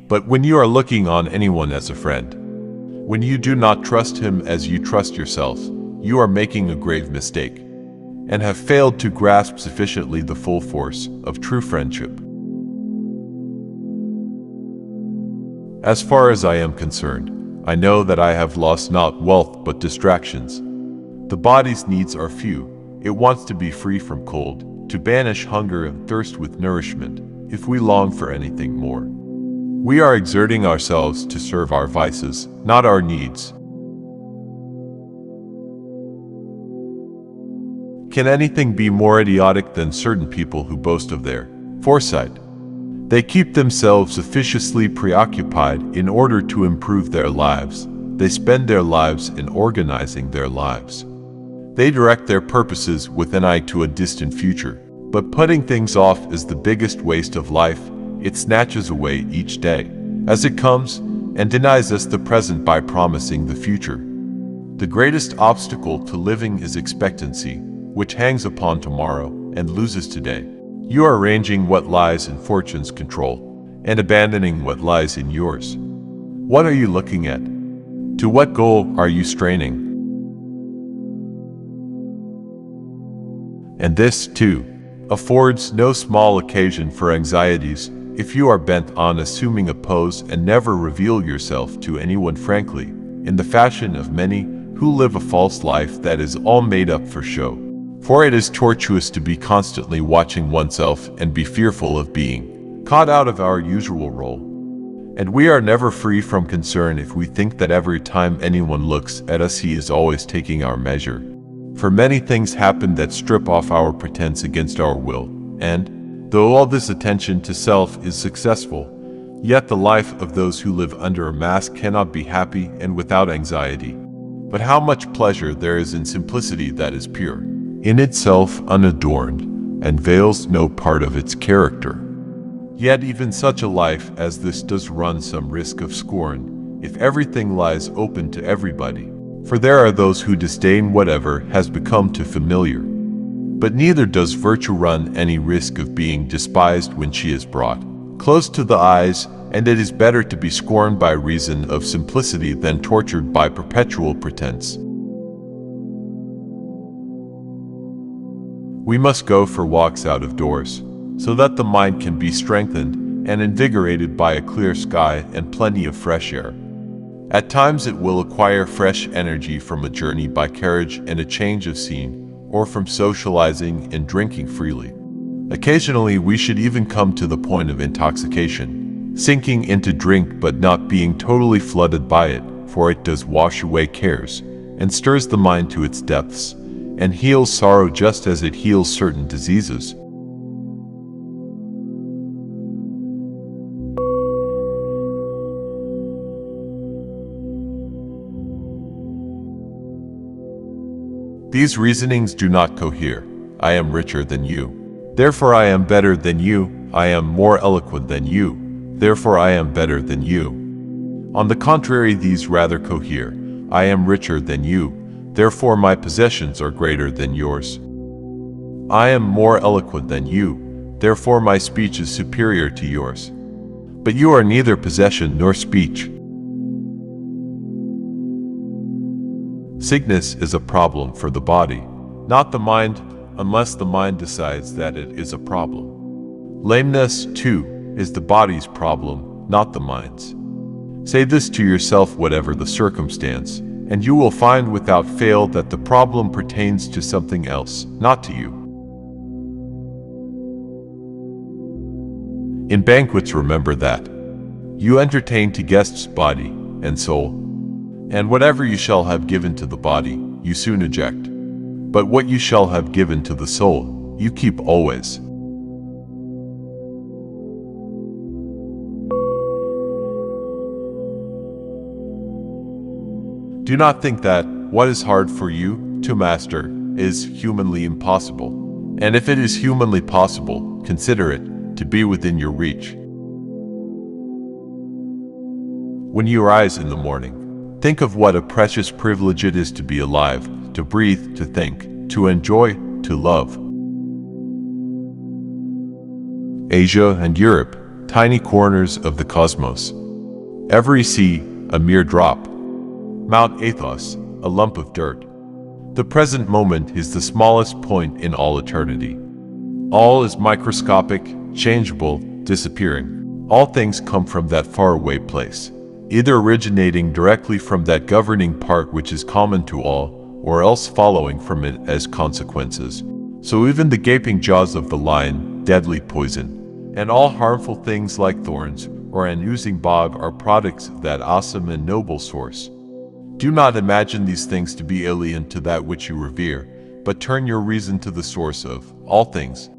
But when you are looking on anyone as a friend, when you do not trust him as you trust yourself, you are making a grave mistake, and have failed to grasp sufficiently the full force of true friendship. As far as I am concerned, I know that I have lost not wealth but distractions. The body's needs are few. It wants to be free from cold, to banish hunger and thirst with nourishment, if we long for anything more. We are exerting ourselves to serve our vices, not our needs. Can anything be more idiotic than certain people who boast of their foresight? They keep themselves officiously preoccupied in order to improve their lives. They spend their lives in organizing their lives. They direct their purposes with an eye to a distant future. But putting things off is the biggest waste of life. It snatches away each day as it comes and denies us the present by promising the future. The greatest obstacle to living is expectancy, which hangs upon tomorrow and loses today. You are arranging what lies in fortune's control and abandoning what lies in yours. What are you looking at? To what goal are you straining? And this, too, affords no small occasion for anxieties if you are bent on assuming a pose and never reveal yourself to anyone frankly, in the fashion of many who live a false life that is all made up for show. For it is tortuous to be constantly watching oneself and be fearful of being caught out of our usual role. And we are never free from concern if we think that every time anyone looks at us he is always taking our measure. For many things happen that strip off our pretense against our will, and, though all this attention to self is successful, yet the life of those who live under a mask cannot be happy and without anxiety. But how much pleasure there is in simplicity that is pure, in itself unadorned, and veils no part of its character. Yet even such a life as this does run some risk of scorn, if everything lies open to everybody. For there are those who disdain whatever has become too familiar. But neither does virtue run any risk of being despised when she is brought close to the eyes, and it is better to be scorned by reason of simplicity than tortured by perpetual pretense. We must go for walks out of doors, so that the mind can be strengthened and invigorated by a clear sky and plenty of fresh air. At times it will acquire fresh energy from a journey by carriage and a change of scene, or from socializing and drinking freely. Occasionally we should even come to the point of intoxication, sinking into drink but not being totally flooded by it, for it does wash away cares, and stirs the mind to its depths, and heals sorrow just as it heals certain diseases. These reasonings do not cohere. I am richer than you, therefore I am better than you. I am more eloquent than you, therefore I am better than you. On the contrary, these rather cohere. I am richer than you, therefore my possessions are greater than yours. I am more eloquent than you, therefore my speech is superior to yours. But you are neither possession nor speech. Sickness is a problem for the body, not the mind, unless the mind decides that it is a problem. Lameness, too, is the body's problem, not the mind's. Say this to yourself whatever the circumstance, and you will find without fail that the problem pertains to something else, not to you. In banquets, remember that you entertain to guests body and soul. And whatever you shall have given to the body, you soon eject. But what you shall have given to the soul, you keep always. Do not think that what is hard for you to master is humanly impossible. And if it is humanly possible, consider it to be within your reach. When you rise in the morning, think of what a precious privilege it is to be alive, to breathe, to think, to enjoy, to love. Asia and Europe, tiny corners of the cosmos. Every sea, a mere drop. Mount Athos, a lump of dirt. The present moment is the smallest point in all eternity. All is microscopic, changeable, disappearing. All things come from that faraway place, either originating directly from that governing part which is common to all, or else following from it as consequences. So even the gaping jaws of the lion, deadly poison, and all harmful things like thorns or an oozing bog are products of that awesome and noble source. Do not imagine these things to be alien to that which you revere, but turn your reason to the source of all things,